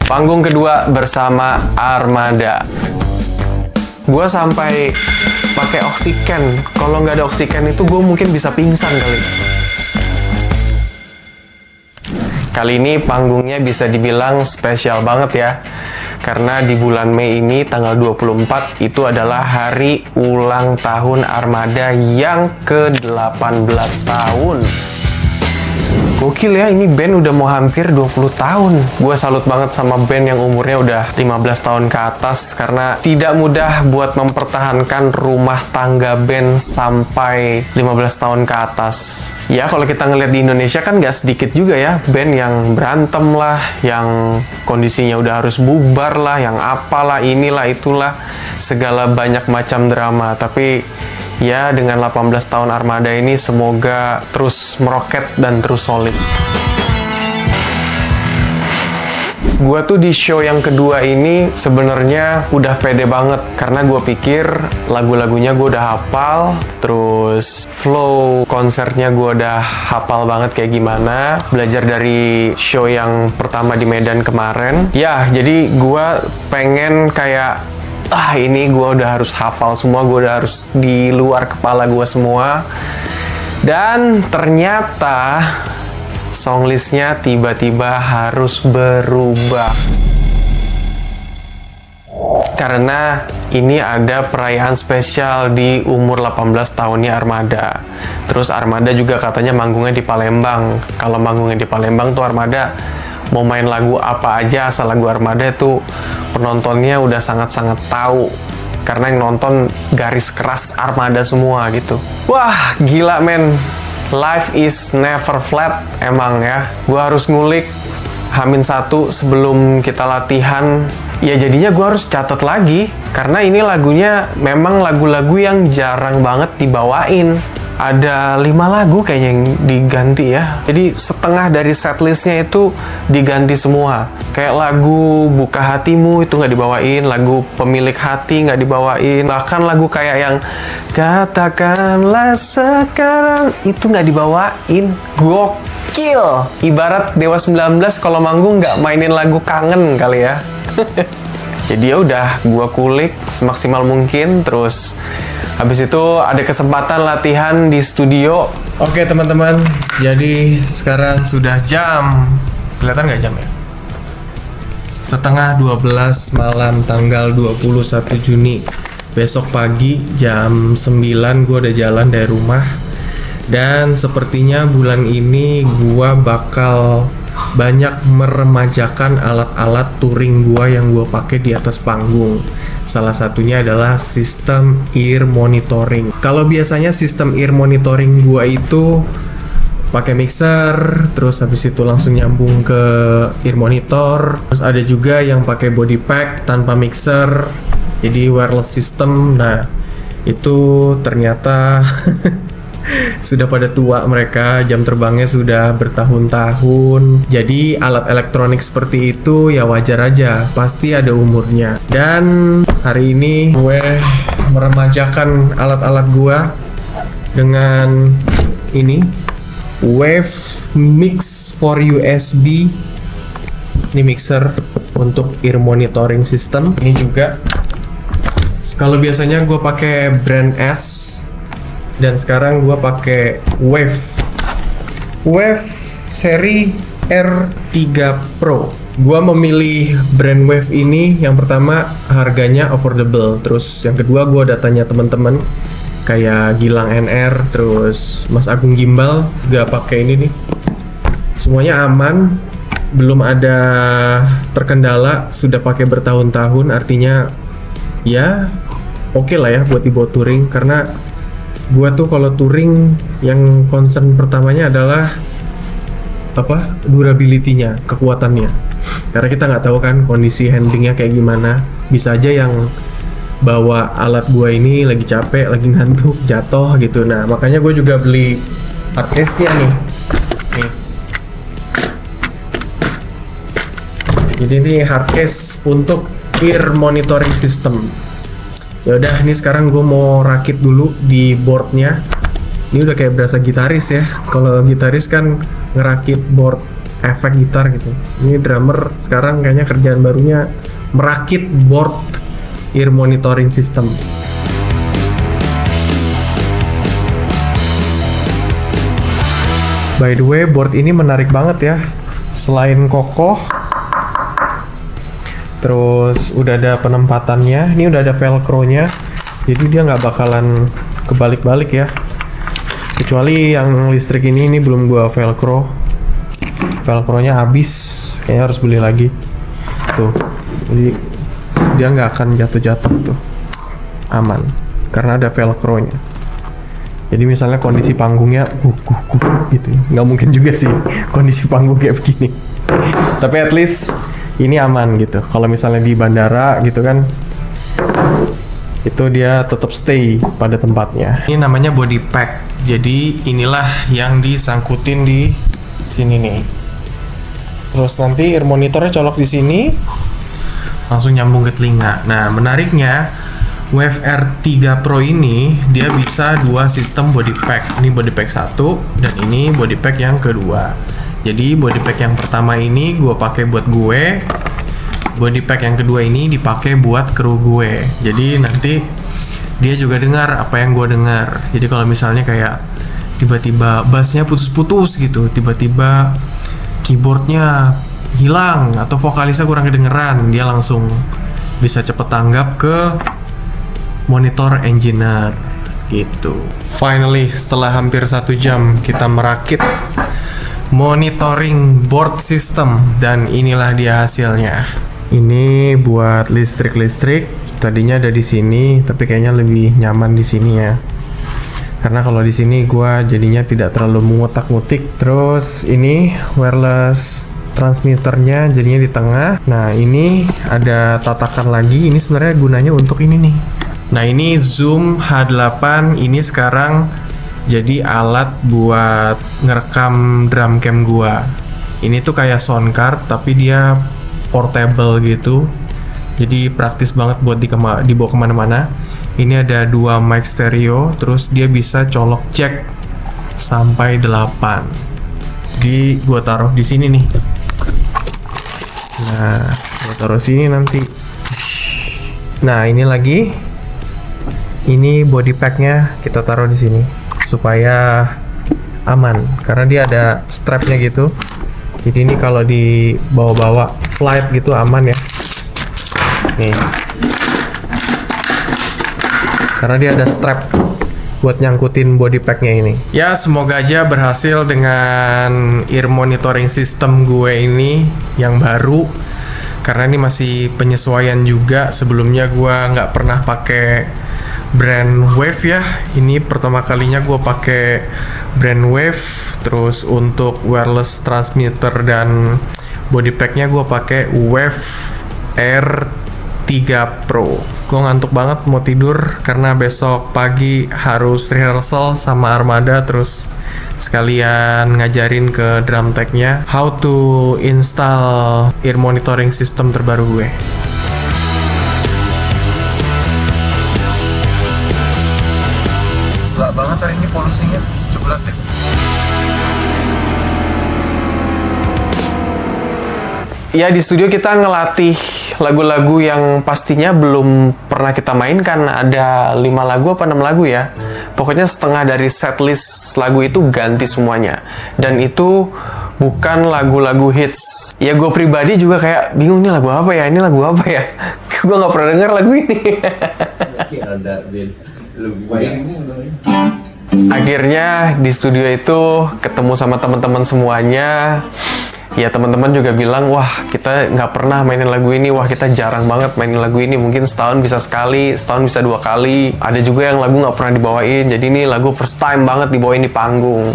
Panggung kedua bersama Armada. Gue sampai pakai oksigen. Kalau nggak ada oksigen itu gue mungkin bisa pingsan kali. Kali ini panggungnya bisa dibilang spesial banget ya. Karena di bulan Mei ini tanggal 24 itu adalah hari ulang tahun Armada yang ke-18 tahun. Gokil ya, ini band udah mau hampir 20 tahun. Gue salut banget sama band yang umurnya udah 15 tahun ke atas, karena tidak mudah buat mempertahankan rumah tangga band sampai 15 tahun ke atas. Ya, kalau kita ngeliat di Indonesia kan gak sedikit juga ya, band yang berantem lah, yang kondisinya udah harus bubar lah, yang apalah, inilah, itulah, segala banyak macam drama. Tapi ya, dengan 18 tahun Armada ini semoga terus meroket dan terus solid. Gua tuh di show yang kedua ini sebenarnya udah pede banget, karena gue pikir lagu-lagunya gue udah hafal, terus flow konsernya gue udah hafal banget kayak gimana, belajar dari show yang pertama di Medan kemarin. Ya, jadi gue pengen kayak ini gue udah harus hafal semua, gue udah harus di luar kepala gue semua. Dan ternyata songlistnya tiba-tiba harus berubah. Karena ini ada perayaan spesial di umur 18 tahunnya Armada. Terus Armada juga katanya manggungnya di Palembang. Kalau manggungnya di Palembang tuh Armada mau main lagu apa aja, asal lagu Armada tuh penontonnya udah sangat-sangat tahu, karena yang nonton garis keras Armada semua gitu. Wah, gila men, life is never flat emang ya. Gua harus ngulik H-1 sebelum kita latihan. Ya jadinya gua harus catat lagi, karena ini lagunya memang lagu-lagu yang jarang banget dibawain. Ada 5 lagu kayaknya yang diganti ya. Jadi setengah dari setlistnya itu diganti semua. Kayak lagu Buka Hatimu itu nggak dibawain, lagu Pemilik Hati nggak dibawain, bahkan lagu kayak yang Katakanlah Sekarang itu nggak dibawain. Gokil! Ibarat Dewa 19 kalau manggung nggak mainin lagu kangen kali ya. Jadi ya udah, gua kulik semaksimal mungkin, terus habis itu ada kesempatan latihan di studio. Oke teman-teman, jadi sekarang sudah jam, kelihatan nggak jam ya? Setengah 12 malam tanggal 21 Juni. Besok pagi jam 9 gue udah jalan dari rumah. Dan sepertinya bulan ini gue bakal banyak meremajakan alat-alat touring gua yang gua pakai di atas panggung. Salah satunya adalah sistem ear monitoring. Kalau biasanya sistem ear monitoring gua itu pakai mixer, terus habis itu langsung nyambung ke ear monitor. Terus ada juga yang pakai body pack tanpa mixer, jadi wireless system. Nah, itu ternyata sudah pada tua mereka, jam terbangnya sudah bertahun-tahun. Jadi alat elektronik seperti itu ya wajar aja, pasti ada umurnya. Dan hari ini gue meremajakan alat-alat gue dengan ini Wave Mix for USB. Ini mixer untuk ear monitoring system. Ini juga, kalau biasanya gue pakai brand S, dan sekarang gue pakai Wave seri R3 Pro. Gue memilih brand Wave ini, yang pertama harganya affordable, terus yang kedua gue udah tanya teman-teman kayak Gilang NR, terus Mas Agung Gimbal juga pakai ini nih. Semuanya aman, belum ada terkendala, sudah pakai bertahun-tahun, artinya ya oke lah ya buat dibawa touring. Karena gua tuh kalau touring yang concern pertamanya adalah durability-nya, kekuatannya. Karena kita nggak tahu kan kondisi handlingnya kayak gimana. Bisa aja yang bawa alat gua ini lagi capek, lagi ngantuk, jatuh gitu. Nah, makanya gue juga beli hardcase-nya nih. Jadi ini hardcase untuk ear monitoring system. Ya udah, ini sekarang gue mau rakit dulu di boardnya. Ini udah kayak berasa gitaris ya. Kalau gitaris kan ngerakit board efek gitar gitu. Ini drummer sekarang kayaknya kerjaan barunya merakit board ear monitoring system. By the way, board ini menarik banget ya. Selain kokoh, terus udah ada penempatannya. Ini udah ada velcro-nya, jadi dia nggak bakalan kebalik-balik ya. Kecuali yang listrik ini belum gua velcro. Velcro-nya habis, kayaknya harus beli lagi. Tuh, jadi dia nggak akan jatuh-jatuh tuh, aman karena ada velcro-nya. Jadi misalnya kondisi panggungnya gitu, nggak mungkin juga sih kondisi panggung kayak begini. Tapi at least ini aman gitu. Kalau misalnya di bandara gitu kan, itu dia tetap stay pada tempatnya. Ini namanya body pack. Jadi inilah yang disangkutin di sini nih. Terus nanti ear monitornya colok di sini, langsung nyambung ke telinga. Nah, menariknya Wave R3 Pro ini dia bisa dua sistem body pack. Ini body pack 1 dan ini body pack yang kedua. Jadi body pack yang pertama ini gue pakai buat gue. Body pack yang kedua ini dipakai buat kru gue. Jadi nanti dia juga dengar apa yang gue dengar. Jadi kalau misalnya kayak tiba-tiba bassnya putus-putus gitu, tiba-tiba keyboardnya hilang atau vokalisnya kurang kedengeran, dia langsung bisa cepet tanggap ke monitor engineer gitu. Finally, setelah hampir 1 jam kita merakit monitoring board system dan inilah dia hasilnya. Ini buat listrik. Tadinya ada di sini, tapi kayaknya lebih nyaman di sini ya. Karena kalau di sini gua jadinya tidak terlalu mengutak-ngutik. Terus ini wireless transmitternya jadinya di tengah. Nah, ini ada tatakan lagi. Ini sebenarnya gunanya untuk ini nih. Nah, ini Zoom H8 ini sekarang jadi alat buat ngerekam drum cam gua. Ini tuh kayak sound card tapi dia portable gitu. Jadi praktis banget buat dibawa kemana-mana. Ini ada 2 mic stereo, terus dia bisa colok jack sampai 8. Jadi gua taruh di sini nih. Nah, gua taruh sini nanti. Nah, ini lagi. Ini body packnya kita taruh di sini supaya aman karena dia ada strapnya gitu. Jadi ini kalau dibawa-bawa flight gitu aman ya. Nih, karena dia ada strap buat nyangkutin body packnya ini. Ya, semoga aja berhasil dengan ear monitoring system gue ini yang baru. Karena ini masih penyesuaian juga. Sebelumnya gue nggak pernah pakai brand Wave ya. Ini pertama kalinya gue pakai brand Wave. Terus untuk wireless transmitter dan body packnya gue pakai Wave R3 Pro. Gue ngantuk banget mau tidur karena besok pagi harus rehearsal sama Armada, terus sekalian ngajarin ke drum tech-nya how to install ear monitoring system terbaru gue. Gila banget hari ini polusinya, coba lihat deh. Ya, di studio kita ngelatih lagu-lagu yang pastinya belum pernah kita mainkan. Ada 5 lagu apa 6 lagu ya. Pokoknya setengah dari setlist lagu itu ganti semuanya. Dan itu bukan lagu-lagu hits. Ya gue pribadi juga kayak bingung, nih lagu apa ya, ini lagu apa ya. Gue gak pernah denger lagu ini. Akhirnya di studio itu ketemu sama teman-teman semuanya. Ya teman-teman juga bilang, wah kita nggak pernah mainin lagu ini, wah kita jarang banget mainin lagu ini, mungkin setahun bisa sekali, setahun bisa 2 kali. Ada juga yang lagu nggak pernah dibawain, jadi ini lagu first time banget dibawain di panggung.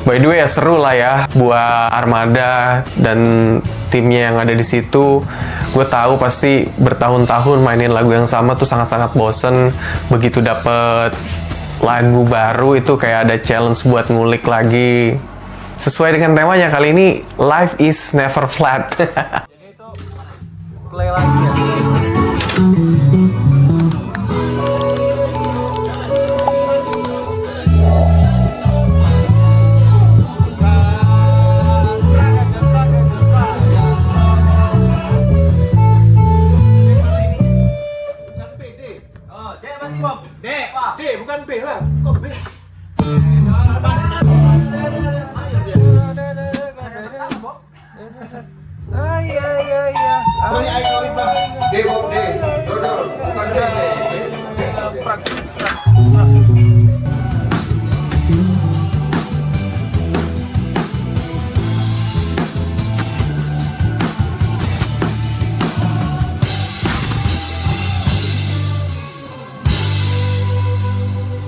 By the way ya, seru lah ya buat Armada dan timnya yang ada di situ. Gue tahu pasti bertahun-tahun mainin lagu yang sama tuh sangat-sangat bosen. Begitu dapet lagu baru itu kayak ada challenge buat ngulik lagi. Sesuai dengan temanya kali ini, Life is Never Flat. Jadi itu play lagi ya. bukan B lah. Kok B? Soalnya ayo Bang. D, dodol, bukan D.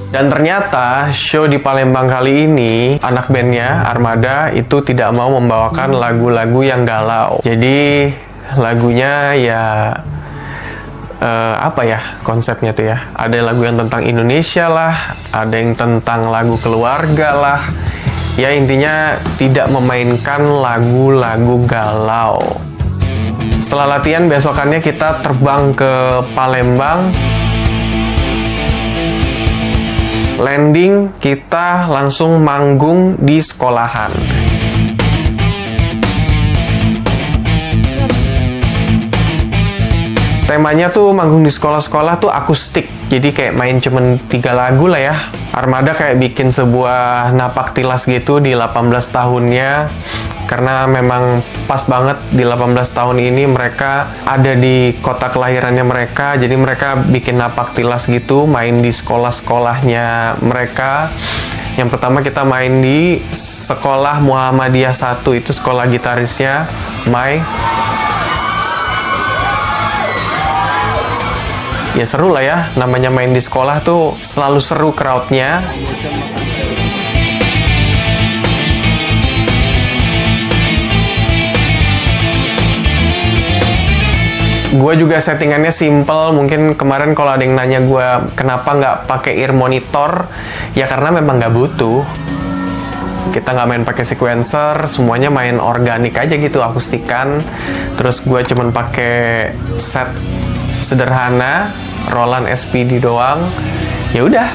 Dan ternyata show di Palembang kali ini, anak bandnya Armada itu tidak mau membawakan lagu-lagu yang galau. Jadi lagunya ya apa ya konsepnya tuh ya? Ada lagu yang tentang Indonesia lah, ada yang tentang lagu keluarga lah. Ya intinya tidak memainkan lagu-lagu galau. Setelah latihan besokannya kita terbang ke Palembang. Landing, kita langsung manggung di sekolahan. Temanya tuh manggung di sekolah-sekolah tuh akustik. Jadi kayak main cuman 3 lagu lah ya. Armada kayak bikin sebuah napak tilas gitu di 18 tahunnya. Karena memang pas banget di 18 tahun ini mereka ada di kota kelahirannya mereka. Jadi mereka bikin napak tilas gitu, main di sekolah-sekolahnya mereka. Yang pertama kita main di sekolah Muhammadiyah 1, itu sekolah gitarisnya Mai. Ya seru lah ya, namanya main di sekolah tuh selalu seru crowd-nya. Gue juga settingannya simple. Mungkin kemarin kalau ada yang nanya gue kenapa nggak pakai ear monitor, ya karena memang nggak butuh. Kita nggak main pakai sequencer, semuanya main organik aja gitu, akustikan. Terus gue cuman pakai set sederhana, Roland SPD doang. Ya udah.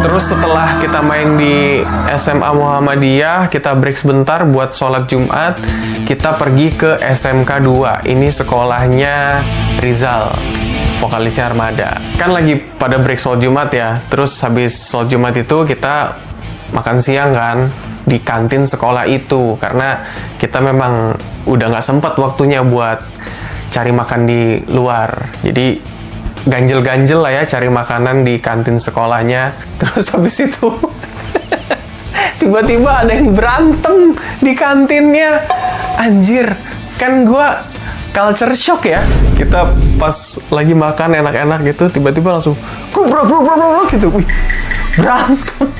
Terus setelah kita main di SMA Muhammadiyah, kita break sebentar buat sholat Jumat, kita pergi ke SMK 2. Ini sekolahnya Rizal, vokalisnya Armada. Kan lagi pada break sholat Jumat ya, terus habis sholat Jumat itu kita makan siang kan di kantin sekolah itu, karena kita memang udah nggak sempet waktunya buat cari makan di luar. Jadi ganjel-ganjel lah ya cari makanan di kantin sekolahnya. Terus habis itu tiba-tiba ada yang berantem di kantinnya. Anjir, kan gua culture shock ya. Kita pas lagi makan enak-enak gitu, tiba-tiba langsung bro gitu. Wih, berantem.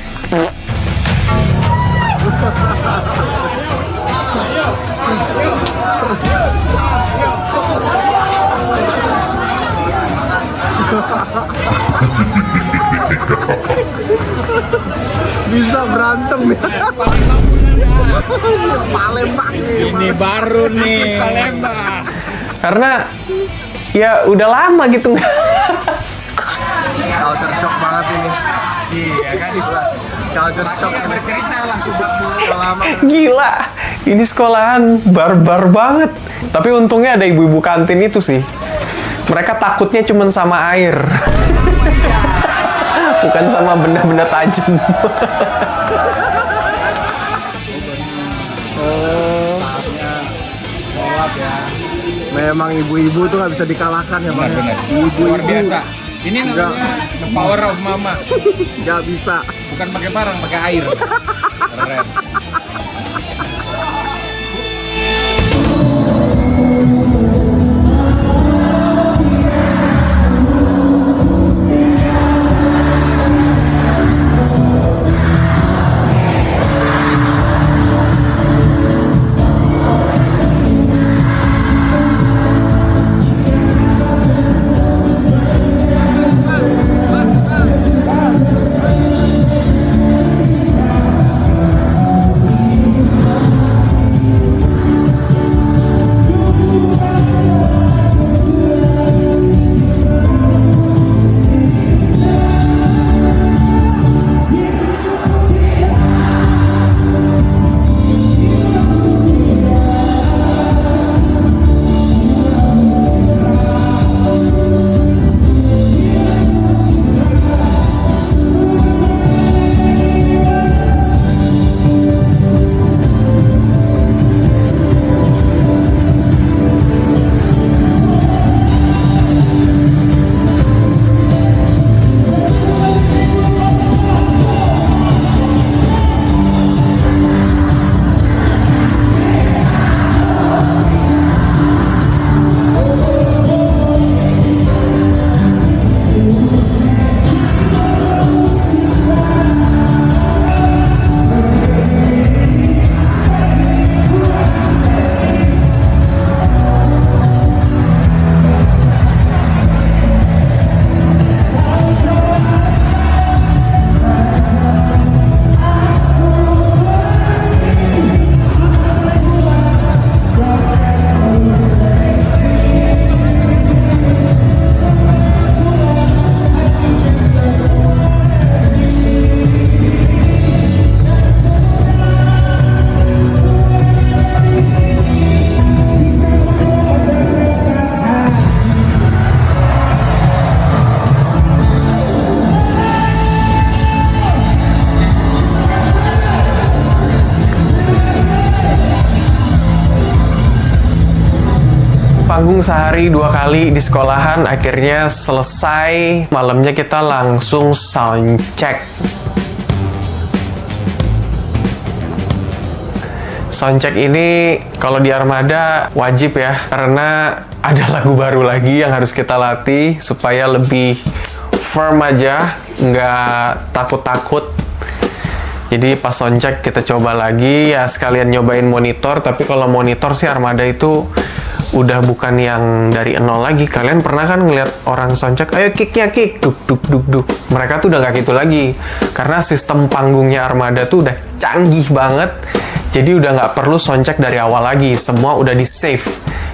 Bisa berantem ya. Palembang ini baru nih Palembang. Karena ya udah lama gitu. Culture shock banget ini. Iya kan Culture shock bercerita lah lama. Gila, ini sekolahan barbar banget. Tapi untungnya ada ibu-ibu kantin itu sih. Mereka takutnya cuma sama air. Bukan sama benda-benda tajam. Memang ibu-ibu tuh nggak bisa dikalahkan ya Bang. Benar. Ibu-ibu Luar biasa. Ini namanya the power of mama. nggak bisa. Bukan pakai barang, pakai air. Keren. Panggung sehari 2 kali di sekolahan, akhirnya selesai. Malamnya kita langsung sound check. Soundcheck ini kalau di Armada wajib ya, karena ada lagu baru lagi yang harus kita latih supaya lebih firm aja, nggak takut-takut. Jadi pas soundcheck kita coba lagi ya, sekalian nyobain monitor. Tapi kalau monitor sih Armada itu udah bukan yang dari nol lagi. Kalian pernah kan ngeliat orang soundcheck, ayo kicknya kick, duk duk duk duk. Mereka tuh udah nggak gitu lagi, karena sistem panggungnya Armada tuh udah canggih banget. Jadi udah nggak perlu soundcheck dari awal lagi, semua udah di save.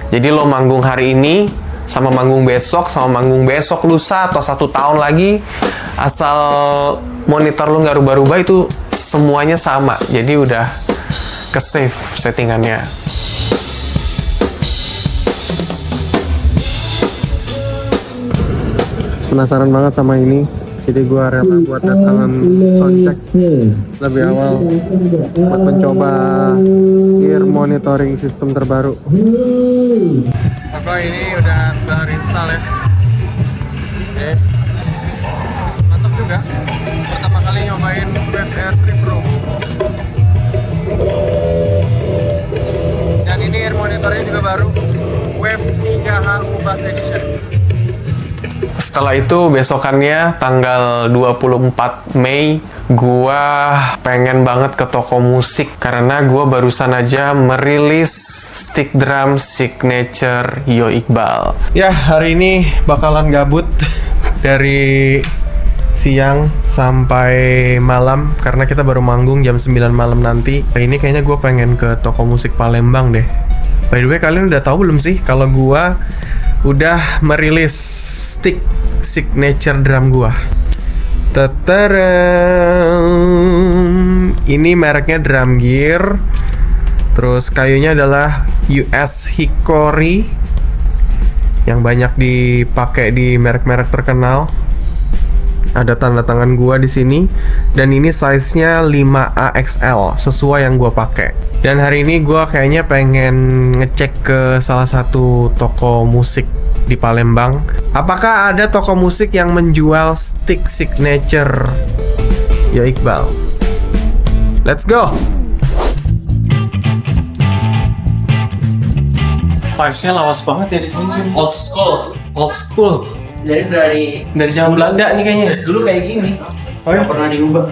Jadi lo manggung hari ini, sama manggung besok, sama manggung besok lusa, atau 1 tahun lagi, asal monitor lo nggak rubah-rubah itu semuanya sama. Jadi udah ke save settingannya. Penasaran banget sama ini, jadi gue rela buat datangan soundcheck lebih awal buat mencoba ear monitoring sistem terbaru. Apa ini udah terinstall ya? Oke, mantap juga. Pertama kali nyobain Wave Air 3 Pro. Dan ini ear monitornya juga baru, Wave 3HU Bass Edition. Setelah itu besokannya tanggal 24 Mei gua pengen banget ke toko musik karena gua barusan aja merilis stick drum signature Yo Iqbal. Ya, hari ini bakalan gabut dari siang sampai malam karena kita baru manggung jam 9 malam nanti. Hari ini kayaknya gua pengen ke toko musik Palembang deh. By the way, kalian udah tahu belum sih kalau gua udah merilis stick signature drum gua. Ini mereknya Drum Gear. Terus kayunya adalah US Hickory yang banyak dipakai di merek-merek terkenal. Ada tanda tangan gua di sini, dan ini size-nya 5XL sesuai yang gua pakai. Dan hari ini gua kayaknya pengen ngecek ke salah satu toko musik di Palembang. Apakah ada toko musik yang menjual stick signature Yo Iqbal? Let's go. Vibes-nya lawas banget ya di sini. Old school. Old school. Jadi Dari zaman Belanda nih kayaknya. dulu kayak gini. Oh ya? Nggak pernah diubah.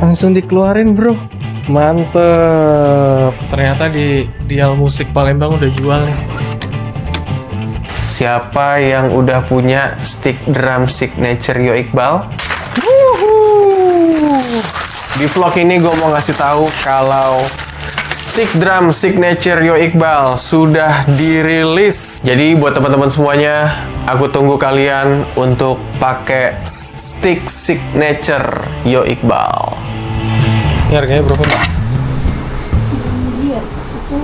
Langsung dikeluarin, bro. Mantep. Ternyata di Dial Musik Palembang udah jual nih. Siapa yang udah punya stick drum signature Yo Iqbal? Di vlog ini gue mau ngasih tahu kalau stick drum signature Yo Iqbal sudah dirilis. Jadi buat teman-teman semuanya, aku tunggu kalian untuk pakai stick signature Yo Iqbal. Ini harganya berapa, Pak? Iya, itu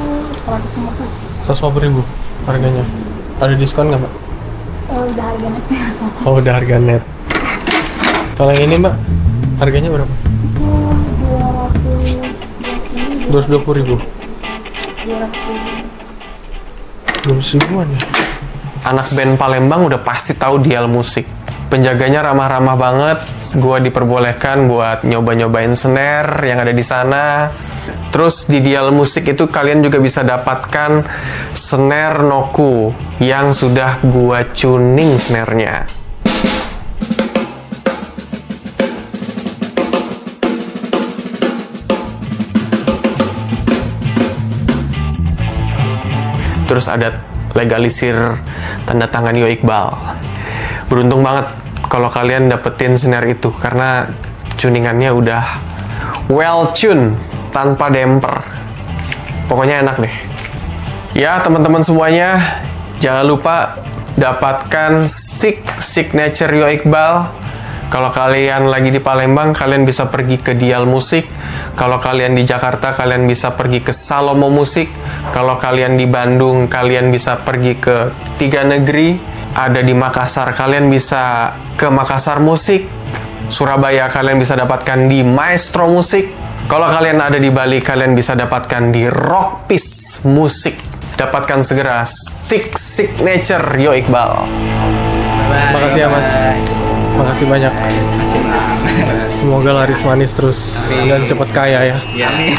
150. 150.000 harganya. Ada diskon nggak, Mbak? Udah harga net. Oh, udah harga net. Kalau yang ini, Mbak, harganya berapa? Itu 220. 200.000-an ya? Anak band Palembang udah pasti tahu Dial Musik. Penjaganya ramah-ramah banget. Gua diperbolehkan buat nyoba-nyobain snare yang ada di sana. Terus di Dial Musik itu kalian juga bisa dapatkan snare Noku yang sudah gua tuning snare-nya. Terus ada legalisir tanda tangan Yo Iqbal. Beruntung banget kalau kalian dapetin snare itu karena tuningannya udah well tune tanpa damper. Pokoknya enak deh. Ya teman-teman semuanya, jangan lupa dapatkan stick signature Yo Iqbal. Kalau kalian lagi di Palembang, kalian bisa pergi ke Dial Musik. Kalau kalian di Jakarta, kalian bisa pergi ke Salomo Musik. Kalau kalian di Bandung, kalian bisa pergi ke Tiga Negeri. Ada di Makassar, kalian bisa ke Makassar Musik. Surabaya, kalian bisa dapatkan di Maestro Musik. Kalau kalian ada di Bali, kalian bisa dapatkan di Rock Piece Musik. Dapatkan segera stick signature Yo Iqbal. Makasih ya, Mas. Makasih banyak. Makasih, Bang. Semoga laris manis terus dan cepat kaya ya. Amin.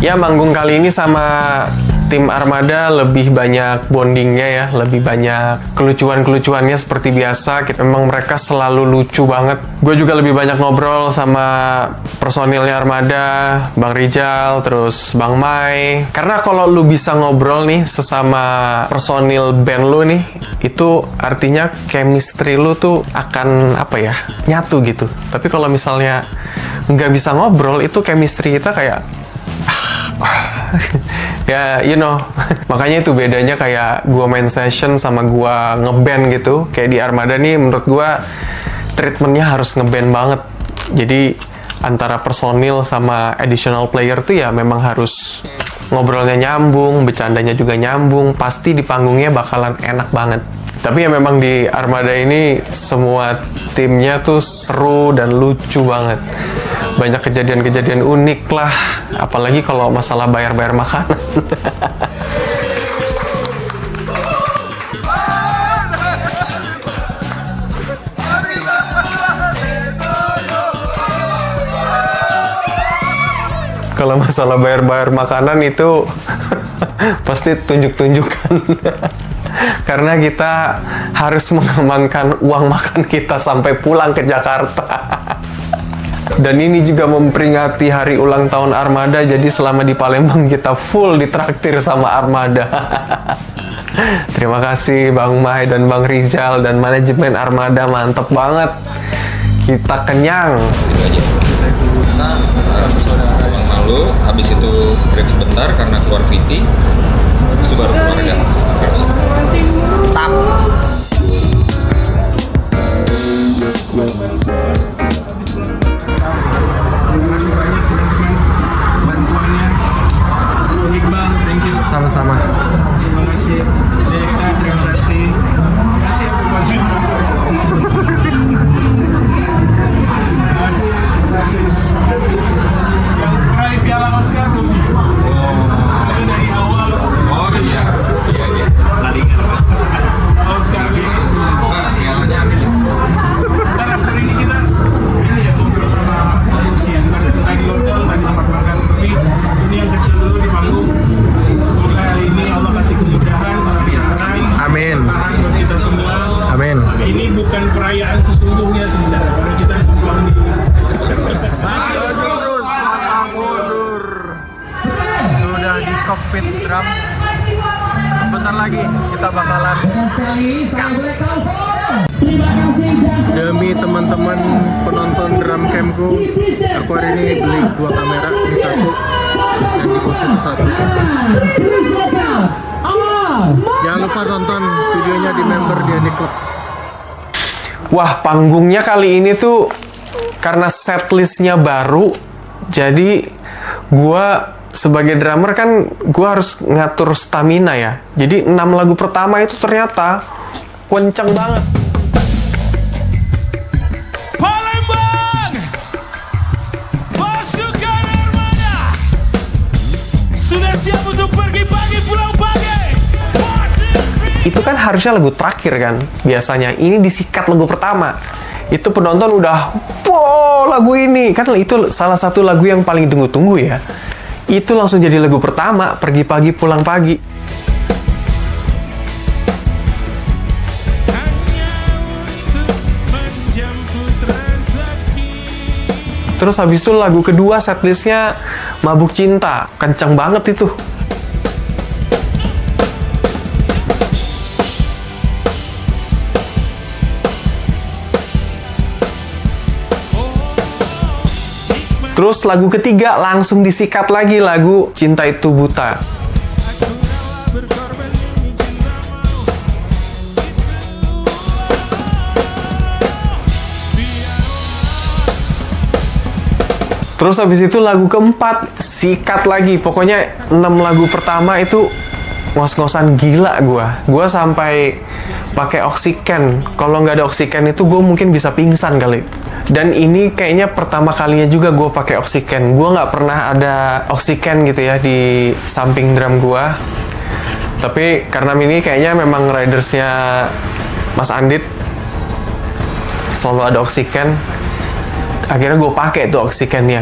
Ya, manggung kali ini sama tim Armada lebih banyak bondingnya ya, lebih banyak kelucuan-kelucuannya seperti biasa. Memang mereka selalu lucu banget. Gue juga lebih banyak ngobrol sama personilnya Armada, Bang Rijal, terus Bang Mai. Karena kalau lu bisa ngobrol nih sesama personil band lu nih, itu artinya chemistry lu tuh akan apa ya, nyatu gitu. Tapi kalau misalnya nggak bisa ngobrol, itu chemistry kita kayak ya you know. Makanya itu bedanya kayak gua main session sama gua ngeband gitu. Kayak di Armada nih menurut gua treatmentnya harus ngeband banget. Jadi antara personil sama additional player tuh ya memang harus ngobrolnya nyambung, bercandanya juga nyambung. Pasti di panggungnya bakalan enak banget. Tapi ya memang di Armada ini semua timnya tuh seru dan lucu banget. Banyak kejadian-kejadian unik lah. Apalagi kalau masalah bayar-bayar makanan. Kalau masalah bayar-bayar makanan itu pasti tunjuk-tunjukkan. Karena kita harus mengamankan uang makan kita sampai pulang ke Jakarta. Dan ini juga memperingati hari ulang tahun Armada, jadi selama di Palembang kita full ditraktir sama Armada. Terima kasih Bang Mai dan Bang Rijal dan manajemen Armada, mantep banget. Kita kenyang. Kita Bang Malu, habis itu break sebentar karena keluar VT, habis itu baru keluarga. Tap. Bantuannya Iqbal Terima kasih Deka, terima kasih. Terima kasih Abu Bakar. Terima kasih. Yang peraih piala Oscar tuh. Itu dari awal. Oh iya. Oscar ini. Pialanya ambil. Ntar after ini kita ini ya ngobrol sama Lucian. Ntar kita lagi hotel, tadi sempat makan. Tapi ini yang kecil dulu di panggung. Semoga hari ini Allah kasih kemudahan, kelancaran. Amin. Tahan buat kita semua. Amin. Ini bukan perayaan sesungguhnya sebenarnya, karena kita numpang di Sudah di kokpit drum. Sebentar lagi kita bakalan demi teman-teman penonton drum campku. Aku hari ini beli 2 kamera, ini satu dan di pos itu satu. Jangan lupa tonton videonya di member di Andi Club. Wah, panggungnya kali ini tuh karena setlistnya baru, jadi gua sebagai drummer kan gua harus ngatur stamina ya. Jadi 6 lagu pertama itu ternyata kenceng banget. Palembang, pasukan Armada sudah siap untuk pergi pagi pulang pagi. Itu kan harusnya lagu terakhir kan biasanya, ini disikat lagu pertama. Itu penonton udah wow, lagu ini kan itu salah satu lagu yang paling tunggu-tunggu ya. Itu langsung jadi lagu pertama, pergi pagi pulang pagi. Terus habis itu lagu kedua setlistnya Mabuk Cinta, kencang banget itu. Terus lagu ketiga langsung disikat lagi lagu Cinta Itu Buta. Terus habis itu lagu keempat sikat lagi. Pokoknya 6 lagu pertama itu ngos-ngosan gila gua. Gua sampai pakai oksigen. Kalau nggak ada oksigen itu gua mungkin bisa pingsan kali. Dan ini kayaknya pertama kalinya juga gue pakai oksigen. Gue nggak pernah ada oksigen gitu ya di samping drum gue. Tapi karena ini kayaknya memang ridersnya Mas Andit selalu ada oksigen. Akhirnya gue pakai tuh oksigennya.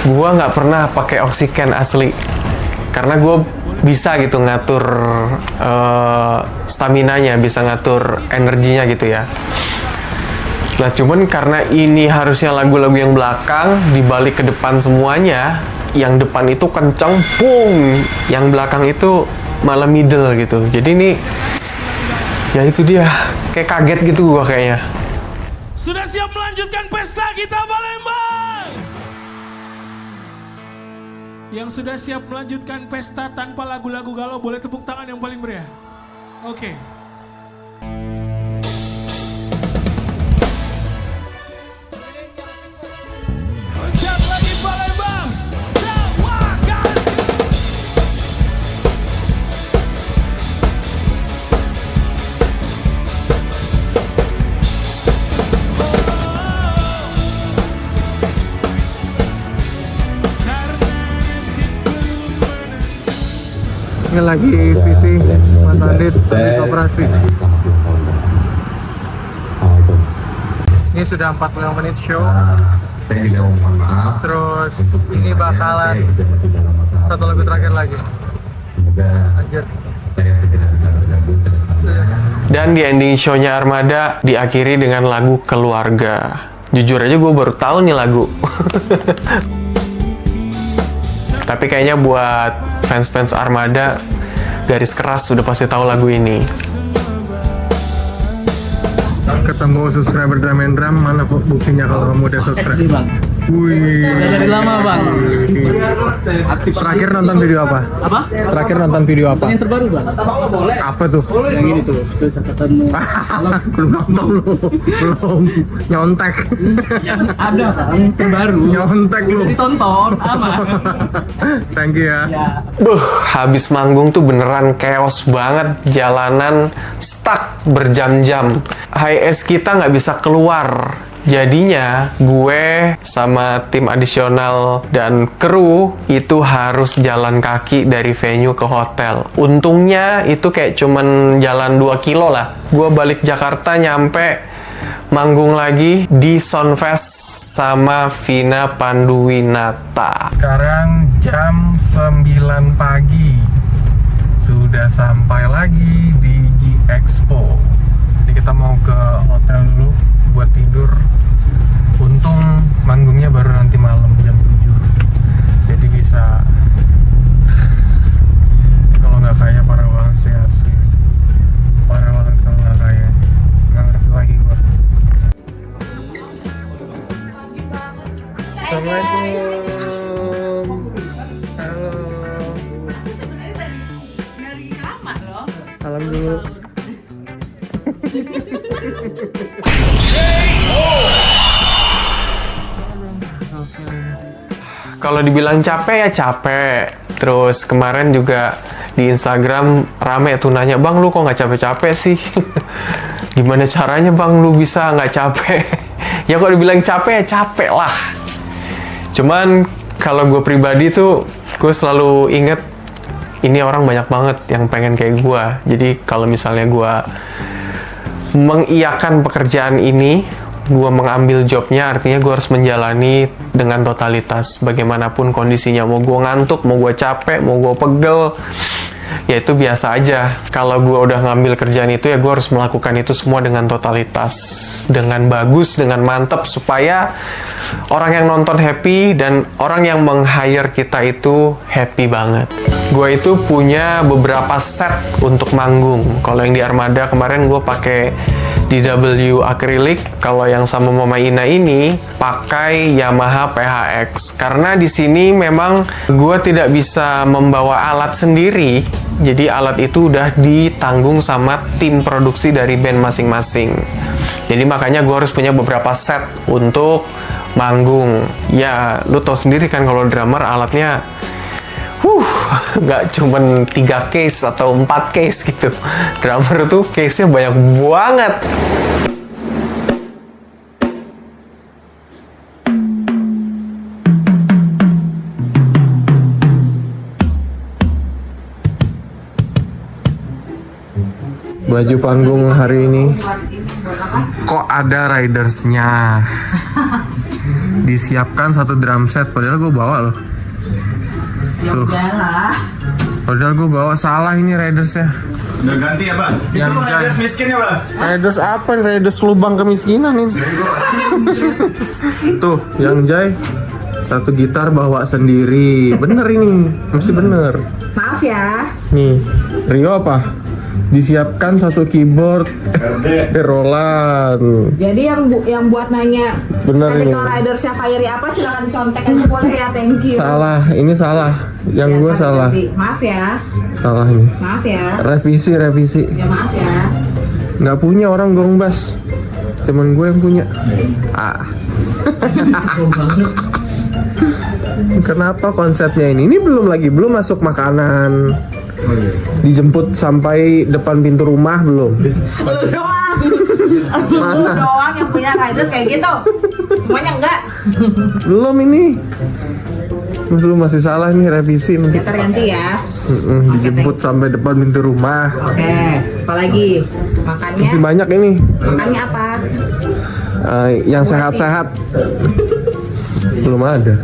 Gue nggak pernah pakai oksigen asli. Karena gue bisa gitu ngatur staminanya, bisa ngatur energinya gitu ya. Nah cuman karena ini harusnya lagu-lagu yang belakang dibalik ke depan semuanya, yang depan itu kenceng, boom, yang belakang itu malah middle gitu. Jadi ini, ya itu dia, kayak kaget gitu gua kayaknya. Sudah siap melanjutkan pesta kita Palembang. Yang sudah siap melanjutkan pesta tanpa lagu-lagu galau boleh tepuk tangan yang paling meriah. Oke. Siap lagi Palembang. Ini lagi VT Mas Andit habis operasi. Ini sudah 45 menit show. Saya juga mohon maaf. Terus ini bakalan satu lagu terakhir lagi. Semoga Lanjut. saya tidak bisa bergabung ke depannya. Dan di ending show-nya Armada diakhiri dengan lagu Keluarga. Jujur aja gue baru tahu nih lagu. Tapi kayaknya buat fans-fans Armada garis keras sudah pasti tahu lagu ini. Ketemu subscriber Drum and Drum, mana buktinya kalau kamu udah subscribe? Bang. Wih. Udah dari lama bang. Aktif. Terakhir nonton video apa? Apa? Terakhir nonton video apa? Yang terbaru bang. Apa tuh? Yang ini tuh. Spill catatanmu. Belum nonton lu. Belum. Nyontek. Yang ada bang. Terbaru. Nyontek lu. Udah ditonton. Aman. Thank you ya. Habis manggung tuh beneran chaos banget, jalanan stuck berjam-jam. HIS kita nggak bisa keluar. Jadinya gue sama tim adisional dan kru itu harus jalan kaki dari venue ke hotel. Untungnya itu kayak cuman jalan 2 kilo lah. Gue balik Jakarta nyampe manggung lagi di Soundfest sama Vina Panduwinata. Sekarang jam 9 pagi. Sudah sampai lagi di G-Expo. Jadi kita mau ke hotel dulu buat tidur. Untung manggungnya baru nanti malam jam 7. Jadi bisa kalau nggak kaya parah banget sih asli. Parah banget kalau nggak kaya. Nggak ngerti lagi gua. Assalamualaikum. Halo. Salam dulu. Kalau dibilang capek ya capek. Terus kemarin juga di Instagram rame tuh nanya, "Bang, lu kok nggak capek-capek sih?" Gimana caranya bang lu bisa nggak capek? Ya kalau dibilang capek ya capek lah. Cuman kalau gue pribadi tuh gue selalu inget ini orang banyak banget yang pengen kayak gue. Jadi kalau misalnya gue mengiyakan pekerjaan ini, gue mengambil jobnya, artinya gue harus menjalani dengan totalitas bagaimanapun kondisinya. Mau gue ngantuk, mau gue capek, mau gue pegel, ya itu biasa aja. Kalau gue udah ngambil kerjaan itu ya gue harus melakukan itu semua dengan totalitas, dengan bagus, dengan mantep, supaya orang yang nonton happy dan orang yang meng-hire kita itu happy banget. Gue itu punya beberapa set untuk manggung. Kalau yang di Armada kemarin gue pakai DW acrylic. Kalau yang sama Mama Ina ini pakai Yamaha PHX. Karena di sini memang gue tidak bisa membawa alat sendiri. Jadi alat itu udah ditanggung sama tim produksi dari band masing-masing. Jadi makanya gue harus punya beberapa set untuk manggung. Ya lu tau sendiri kan kalau drummer alatnya nggak cuman 3 case atau 4 case gitu. Drummer tuh case-nya banyak banget. Baju panggung hari ini kok ada ridersnya. Disiapkan satu drum set, padahal gue bawa loh. Tuh. Padahal gue bawa salah ini ridersnya. Udah ganti ya bang? Yang Itu riders miskin ya bang? Riders apa? Riders lubang kemiskinan ini. Tuh, yang Jai satu gitar bawa sendiri. Bener ini, mesti bener. Maaf ya. Nih, Rio apa? Disiapkan satu keyboard Roland. Jadi yang buat nanya Bener ini. Technical Ridersnya Fiery apa silakan contek aja boleh ya, thank you. Salah, ini salah. Yang Ya, gue Pak, salah. ganti. Maaf ya. Salah ini. Maaf ya. Revisi. Ya maaf ya. Nggak punya orang gong bass. Cuman gue yang punya. Kenapa konsepnya ini? Ini belum masuk makanan. Dijemput sampai depan pintu rumah belum? Lu doang. Lu doang yang punya riders kayak gitu. Semuanya enggak. Belum ini. Lu masih salah nih, revisi nih. Kita ganti ya. Dijemput sampai depan pintu rumah. Oke, apalagi makannya? Masih banyak ini. Makannya apa? Yang sehat-sehat. Belum ada.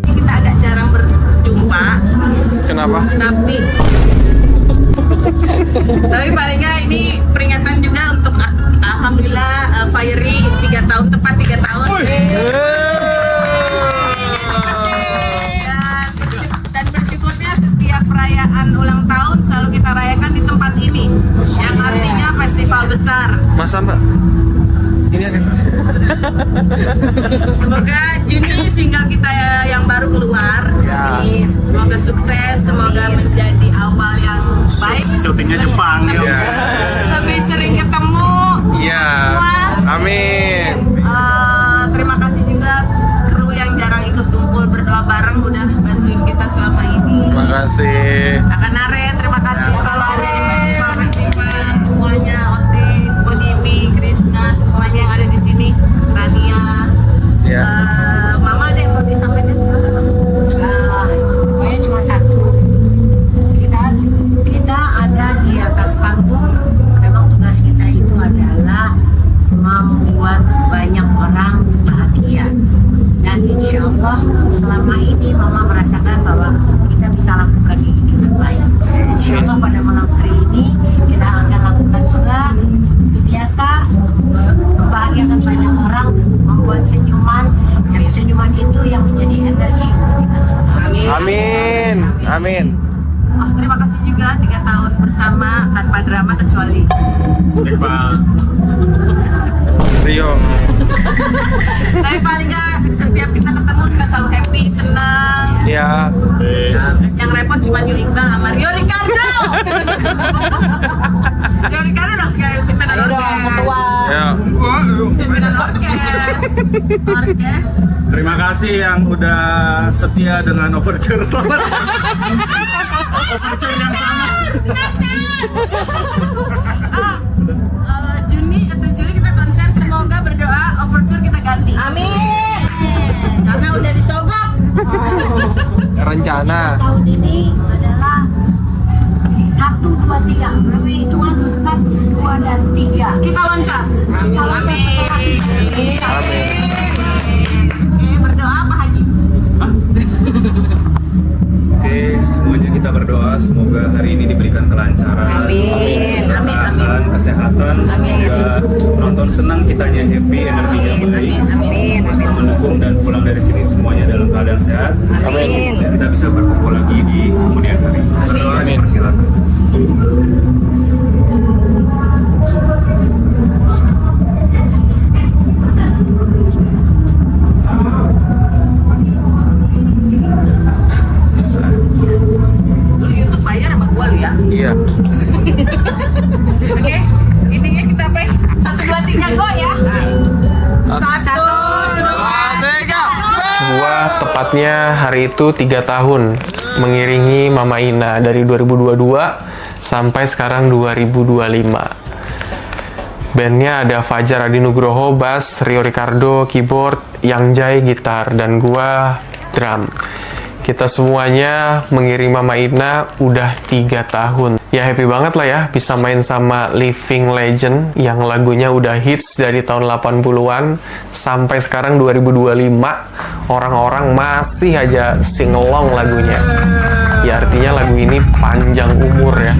Kita agak jarang berjumpa. Kenapa? Tapi palingnya ini peringatan juga untuk alhamdulillah Fiery 3 tahun, tepat 3 tahun. Dan bersyukurnya setiap perayaan ulang tahun selalu kita rayakan di tempat ini, yang artinya festival besar. Masa mbak? Ini ada. Semoga Juni single kita yang baru keluar. Amin. Semoga sukses, semoga menjadi awal yang baik. Syutingnya Jepang ya. Lebih sering ketemu. Iya. Semua. Amin. Terima kasih juga kru yang jarang ikut kumpul berdoa bareng udah bantuin kita selama ini. Terima kasih. Kakak Naren, terima kasih selalu ada di Festival Festival semuanya, Otis, Bodimi, Krisna, semuanya yang ada di sini, Rania. Ya. Mama ada yang mau disampaikan silakan. Pokoknya cuma satu. Kita ada di atas panggung. Memang tugas kita itu adalah membuat banyak orang bahagia. Dan insya Allah selama ini Mama merasakan bahwa kita bisa lakukan itu dengan baik. Insya Allah pada malam hari ini kita akan lakukan juga seperti biasa, membahagiakan banyak orang, membuat senyuman. Yang senyuman itu yang menjadi energi untuk kita semua. Amin. Amin. Oh, terima kasih juga 3 tahun bersama tanpa drama kecuali Rio. tapi paling nggak setiap kita ketemu kita selalu happy, senang. Ya. Yang repot cuma Yu Iqbal sama Rio Ricardo. Rio Ricardo dong sekali pimpinan orkes. Ya. Pimpinan orkes. Terima kasih yang udah setia dengan Overture. Overture yang sama. Juni atau Juli kita konser, semoga berdoa Overture kita ganti. Amin. Karena udah disogok. Rencana. Tahun ini adalah 1, 2, 3. Berapa hitungan tuh? 1, 2, dan 3. Kita loncat. Kita loncat setelah kita. Amin. Oke, berdoa Pak Haji. Oke, semuanya kita berdoa semoga hari ini diberikan kelancaran, keberkahan, kesehatan, semoga penonton senang, kitanya happy, energinya baik, bisa mendukung dan pulang dari sini semuanya dalam keadaan sehat. Amin. Dan kita bisa berkumpul lagi di kemudian hari. Berdoa dipersilakan. Lu YouTube bayar sama gua lu ya. Iya. Oke, ininya kita apa? 1, 2, 3 go ya. 1, 2, 3. Gua tepatnya hari itu 3 tahun mengiringi Mama Ina dari 2022 sampai sekarang 2025. Bandnya ada Fajar Adi Nugroho bass, Rio Ricardo keyboard, Yang Jai gitar, dan gua drum. Kita semuanya mengiring Mama Ina udah 3 tahun. Ya happy banget lah ya bisa main sama Living Legend yang lagunya udah hits dari tahun 80-an sampai sekarang 2025. Orang-orang masih aja singelong lagunya. Ya artinya lagu ini panjang umur ya.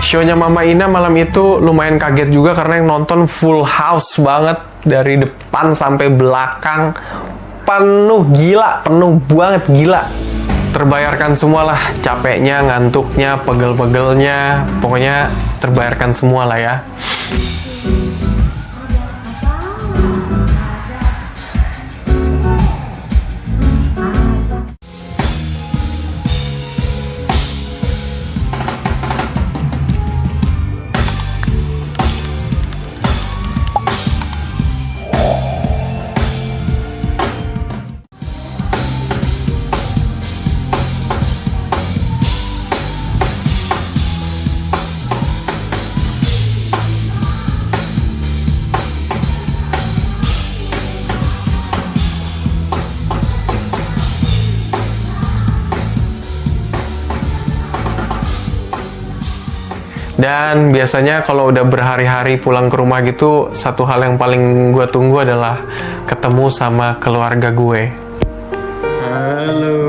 Show-nya Mama Ina malam itu lumayan kaget juga karena yang nonton full house banget dari depan sampai belakang, penuh gila, penuh banget gila. Terbayarkan semualah capeknya, ngantuknya, pegel-pegelnya, pokoknya terbayarkan semua lah ya. Dan biasanya kalau udah berhari-hari pulang ke rumah gitu, satu hal yang paling gue tunggu adalah ketemu sama keluarga gue. Halo.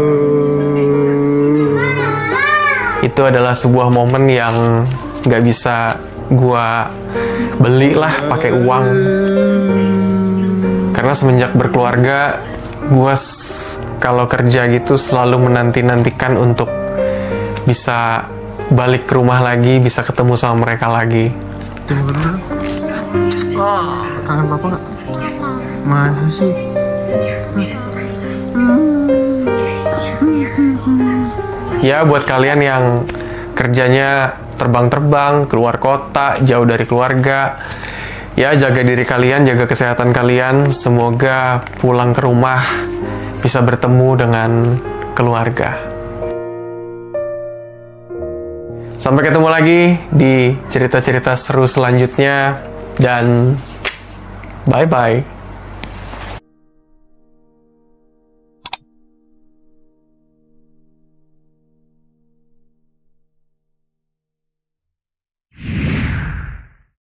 itu adalah sebuah momen yang nggak bisa gua beli lah pakai uang. Karena semenjak berkeluarga, gua kalau kerja gitu selalu menanti-nantikan untuk bisa balik ke rumah lagi, bisa ketemu sama mereka lagi. Kangen papa nggak? Masa sih? Ya, buat kalian yang kerjanya terbang-terbang, keluar kota, jauh dari keluarga, ya jaga diri kalian, jaga kesehatan kalian. Semoga pulang ke rumah bisa bertemu dengan keluarga. Sampai ketemu lagi di cerita-cerita seru selanjutnya, dan bye-bye.